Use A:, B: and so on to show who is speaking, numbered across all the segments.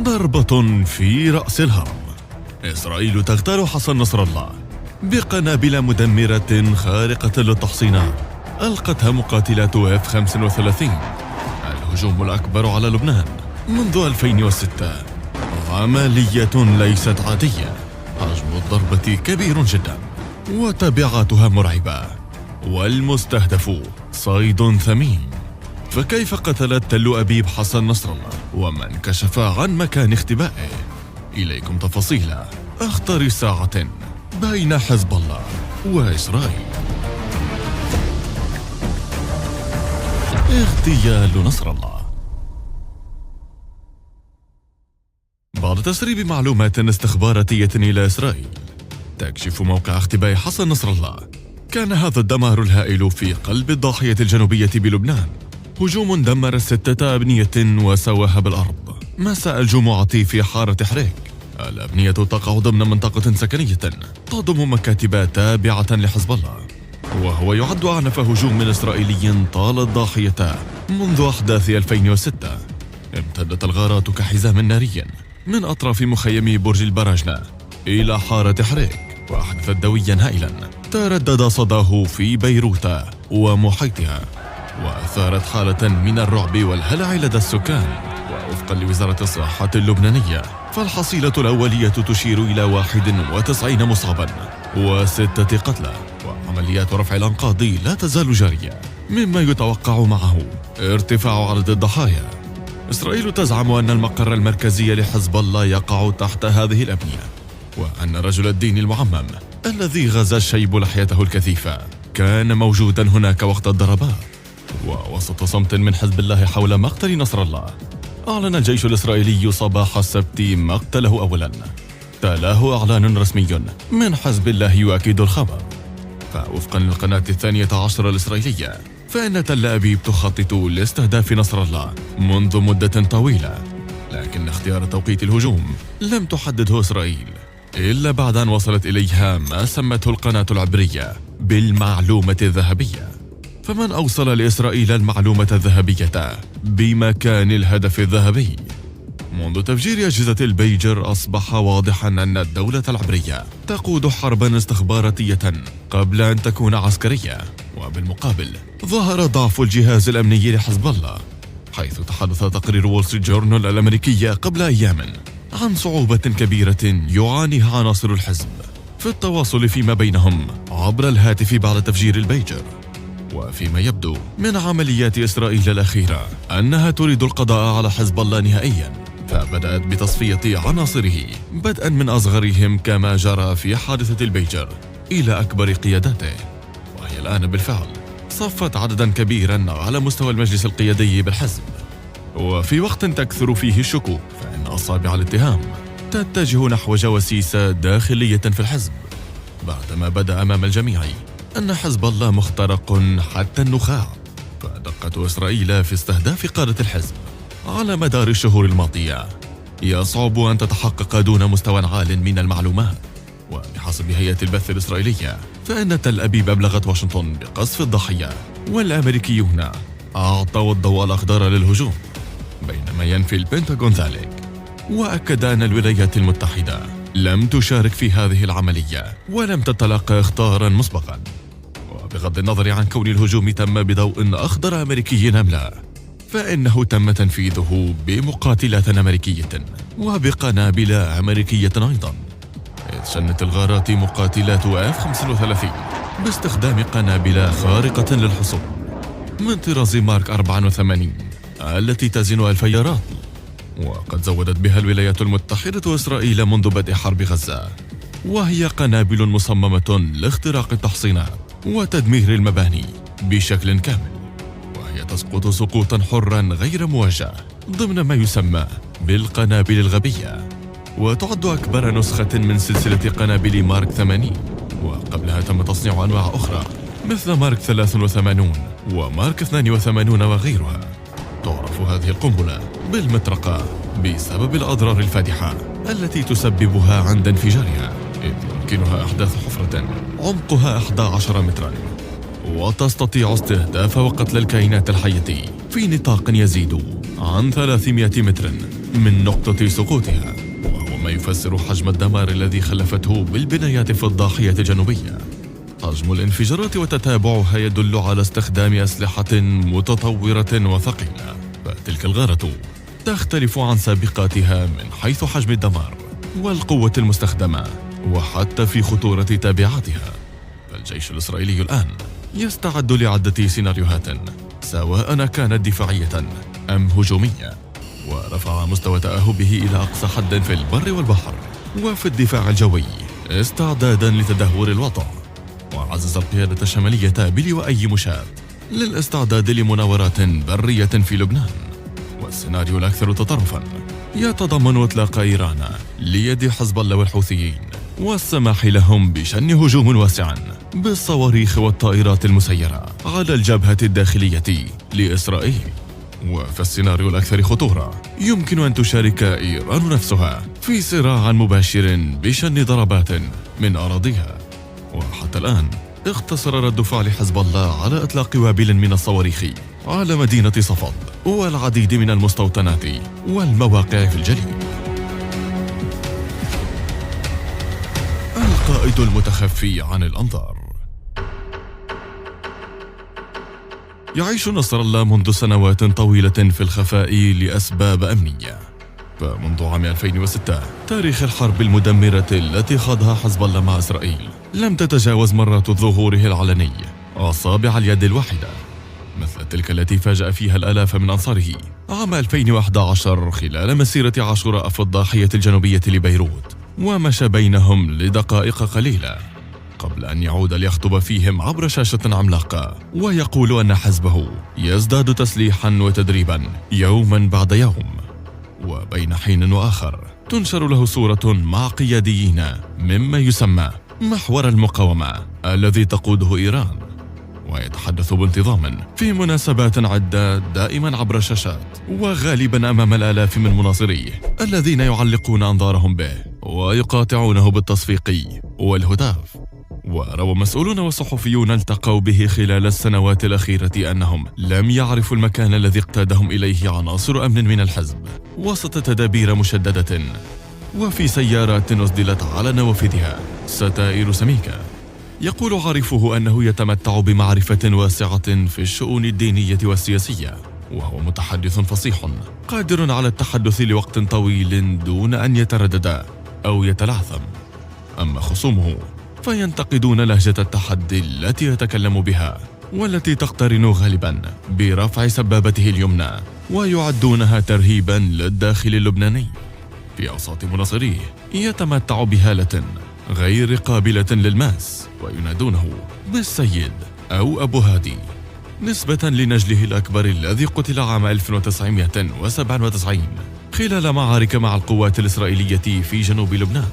A: ضربة في رأس الهرم. إسرائيل تغتال حصن نصر الله بقنابل مدمرة خارقة للتحصينات ألقتها مقاتلات F-35. الهجوم الأكبر على لبنان منذ 2006 عملية ليست عادية. حجم الضربة كبير جدا وتبعاتها مرعبة، والمستهدف صيد ثمين. فكيف قتلت تل أبيب حسن نصر الله ومن كشف عن مكان اختبائه؟ إليكم تفاصيل أخطر ساعة بين حزب الله وإسرائيل. اغتيال نصر الله. بعد تسريب معلومات استخباراتية إلى إسرائيل تكشف موقع اختباء حسن نصر الله، كان هذا الدمار الهائل في قلب الضاحية الجنوبية بلبنان. هجوم دمر 6 أبنية وسواها بالأرض مساء الجمعة في حارة حريك. الأبنية تقع ضمن منطقة سكنية تضم مكاتب تابعة لحزب الله، وهو يعد أعنف هجوم إسرائيلي طال الضاحية منذ أحداث 2006. امتدت الغارات كحزام ناري من أطراف مخيم برج البراجنة إلى حارة حريك، وأحدثت دويا هائلا تردد صداه في بيروت ومحيطها، وأثارت حالة من الرعب والهلع لدى السكان. ووفقا لوزارة الصحة اللبنانية فالحصيلة الأولية تشير إلى 91 مصابا و6 قتلى، وعمليات رفع الأنقاض لا تزال جارية، مما يتوقع معه ارتفاع عدد الضحايا. إسرائيل تزعم أن المقر المركزي لحزب الله يقع تحت هذه الأبنية، وأن رجل الدين المعمم الذي غزا الشيب لحيته الكثيفة كان موجودا هناك وقت الضربات. ووسط صمت من حزب الله حول مقتل نصر الله، أعلن الجيش الإسرائيلي صباح السبت مقتله أولا، تلاه إعلان رسمي من حزب الله يؤكد الخبر. فوفقا للقناة 12 الإسرائيلية فإن تل أبيب تخطط لاستهداف نصر الله منذ مدة طويلة، لكن اختيار توقيت الهجوم لم تحدده إسرائيل إلا بعد أن وصلت إليها ما سمته القناة العبرية بالمعلومة الذهبية. فمن أوصل لإسرائيل المعلومة الذهبية بمكان الهدف الذهبي؟ منذ تفجير أجهزة البيجر أصبح واضحا أن الدولة العبرية تقود حربا استخباراتية قبل أن تكون عسكرية. وبالمقابل ظهر ضعف الجهاز الأمني لحزب الله، حيث تحدث تقرير وول ستريت جورنال الأمريكية قبل أيام عن صعوبة كبيرة يعانيها عناصر الحزب في التواصل فيما بينهم عبر الهاتف بعد تفجير البيجر. وفيما يبدو من عمليات إسرائيل الأخيرة أنها تريد القضاء على حزب الله نهائيا، فبدأت بتصفية عناصره بدءا من أصغرهم كما جرى في حادثة البيجر إلى أكبر قياداته، وهي الآن بالفعل صفت عددا كبيرا على مستوى المجلس القيادي بالحزب. وفي وقت تكثر فيه الشكوك فإن أصابع الاتهام تتجه نحو جواسيس داخلية في الحزب، بعدما بدأ أمام الجميع أن حزب الله مخترق حتى النخاع. فدقة إسرائيل في استهداف قادة الحزب على مدار الشهور الماضية يصعب أن تتحقق دون مستوى عال من المعلومات. وبحسب هيئة البث الإسرائيلية فإن تل أبيب أبلغت واشنطن بقصف الضحية، والأمريكيون أعطوا الضوء الأخضر للهجوم، بينما ينفي البنتاغون ذلك، وأكد أن الولايات المتحدة لم تشارك في هذه العملية ولم تتلقى اخطارا مسبقا. وبغض النظر عن كون الهجوم تم بضوء أخضر أمريكي أم لا، فإنه تم تنفيذه بمقاتلات أمريكية وبقنابل أمريكية أيضا، إذ شنت الغارات مقاتلات F-35 باستخدام قنابل خارقة للحصول من طراز مارك 84 التي تزن 1000 يارات، وقد زودت بها الولايات المتحدة وإسرائيل منذ بدء حرب غزة، وهي قنابل مصممة لاختراق التحصينات وتدمير المباني بشكل كامل، وهي تسقط سقوطا حرا غير موجه ضمن ما يسمى بالقنابل الغبية، وتعد أكبر نسخة من سلسلة قنابل مارك 80. وقبلها تم تصنيع أنواع أخرى مثل مارك 83 ومارك 82 وغيرها. تعرف هذه القنبلة بالمطرقة بسبب الأضرار الفادحة التي تسببها عند انفجارها، إذ يمكنها إحداث حفرة عمقها 11 مترا، وتستطيع استهداف وقتل الكائنات الحية في نطاق يزيد عن 300 متر من نقطة سقوطها، وهو ما يفسر حجم الدمار الذي خلفته بالبنايات في الضاحية الجنوبية. حجم الانفجارات وتتابعها يدل على استخدام أسلحة متطورة وثقيلة، فتلك الغارة تختلف عن سابقاتها من حيث حجم الدمار والقوة المستخدمة وحتى في خطورة تابعاتها. الجيش الإسرائيلي الآن يستعد لعدة سيناريوهات سواء كانت دفاعية أم هجومية، ورفع مستوى تأهبه إلى أقصى حد في البر والبحر وفي الدفاع الجوي استعدادا لتدهور الوضع، وعزز القيادة الشمالية بلواءي مشاة للاستعداد لمناورات برية في لبنان. والسيناريو الأكثر تطرفا يتضمن إطلاق إيران ليد حزب الله والحوثيين والسماح لهم بشن هجوم واسع بالصواريخ والطائرات المسيرة على الجبهة الداخلية لإسرائيل. وفي السيناريو الأكثر خطورة يمكن أن تشارك إيران نفسها في صراع مباشر بشن ضربات من أراضيها. وحتى الآن اختصر رد فعل حزب الله على إطلاق وابل من الصواريخ على مدينة صفد والعديد من المستوطنات والمواقع في الجليل. القائد المتخفي عن الأنظار. يعيش نصر الله منذ سنوات طويلة في الخفاء لأسباب أمنية. فمنذ عام 2006 تاريخ الحرب المدمرة التي خاضها حزب الله مع إسرائيل لم تتجاوز مرات ظهوره العلني أصابع اليد الواحدة، مثل تلك التي فاجأ فيها الآلاف من أنصاره عام 2011 خلال مسيرة عاشوراء في الضاحية الجنوبية لبيروت، ومشى بينهم لدقائق قليلة قبل أن يعود ليخطب فيهم عبر شاشة عملاقة ويقول أن حزبه يزداد تسليحا وتدريبا يوما بعد يوم. وبين حين وآخر تنشر له صورة مع قياديين مما يسمى محور المقاومة الذي تقوده إيران، ويتحدث بانتظام في مناسبات عدة دائما عبر الشاشات وغالبا أمام الآلاف من مناصريه الذين يعلقون أنظارهم به ويقاطعونه بالتصفيق والهتاف. وروى مسؤولون وصحفيون التقوا به خلال السنوات الأخيرة أنهم لم يعرفوا المكان الذي اقتادهم إليه عناصر أمن من الحزب وسط تدابير مشددة، وفي سيارات أسدلت على نوافذها ستائر سميكة. يقول عارفه أنه يتمتع بمعرفة واسعة في الشؤون الدينية والسياسية، وهو متحدث فصيح قادر على التحدث لوقت طويل دون أن يتردد أو يتلعثم. أما خصومه فينتقدون لهجة التحدي التي يتكلم بها والتي تقترن غالبا برفع سبابته اليمنى، ويعدونها ترهيبا للداخل اللبناني. في أوساط مناصريه يتمتع بهالة غير قابلة للماس وينادونه بالسيد أو أبو هادي نسبة لنجله الأكبر الذي قتل عام 1997 خلال معارك مع القوات الإسرائيلية في جنوب لبنان.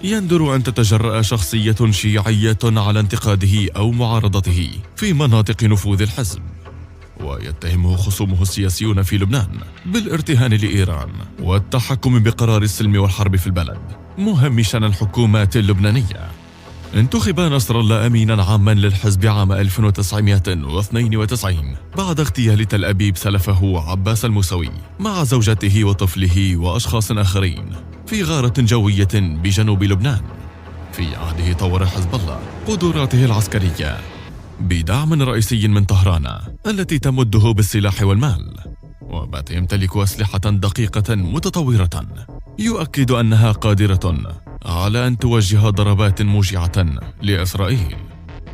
A: يندر أن تتجرأ شخصية شيعية على انتقاده أو معارضته في مناطق نفوذ الحزب، ويتهمه خصومه السياسيون في لبنان بالارتهان لإيران والتحكم بقرار السلم والحرب في البلد، مهمشا الحكومات اللبنانية. انتخب نصر الله أمينا عاما للحزب عام 1992 بعد اغتيال تل أبيب سلفه عباس الموسوي مع زوجته وطفله وأشخاص آخرين في غارة جوية بجنوب لبنان. في عهده طور حزب الله قدراته العسكرية بدعم رئيسي من طهران التي تمده بالسلاح والمال، وبات يمتلك أسلحة دقيقة متطورة يؤكد أنها قادرة على أن توجه ضربات موجعة لإسرائيل.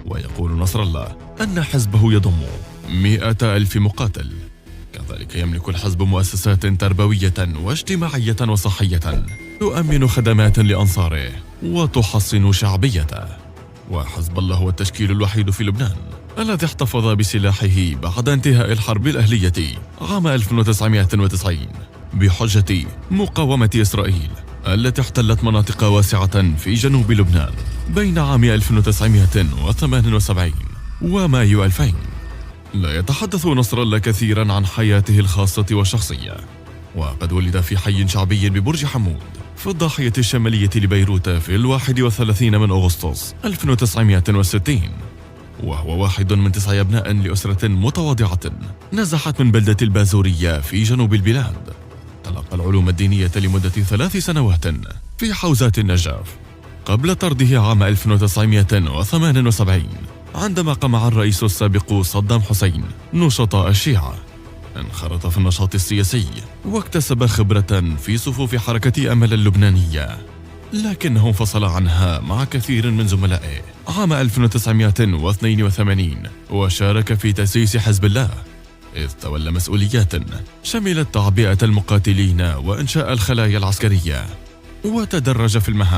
A: ويقول نصر الله أن حزبه يضم 100,000 مقاتل. كذلك يملك الحزب مؤسسات تربوية واجتماعية وصحية تؤمن خدمات لأنصاره وتحصن شعبيته. وحزب الله هو التشكيل الوحيد في لبنان الذي احتفظ بسلاحه بعد انتهاء الحرب الأهلية عام 1990 بحجة مقاومة إسرائيل التي احتلت مناطق واسعة في جنوب لبنان بين عام 1978 ومايو 2000. لا يتحدث نصر الله كثيرا عن حياته الخاصة والشخصية، وقد ولد في حي شعبي ببرج حمود في الضاحية الشمالية لبيروت في 31 من أغسطس 1960، وهو واحد من 9 أبناء لأسرة متواضعة نزحت من بلدة البازورية في جنوب البلاد. تلقى العلوم الدينية لمدة 3 سنوات في حوزات النجاف قبل طرده عام 1978 عندما قمع الرئيس السابق صدام حسين نشطاء الشيعة. انخرط في النشاط السياسي واكتسب خبرة في صفوف حركة أمل اللبنانية، لكنه انفصل عنها مع كثير من زملائه عام 1982 وشارك في تأسيس حزب الله، إذ تولى مسؤوليات شملت تعبئة المقاتلين وإنشاء الخلايا العسكرية، وتدرج في المهام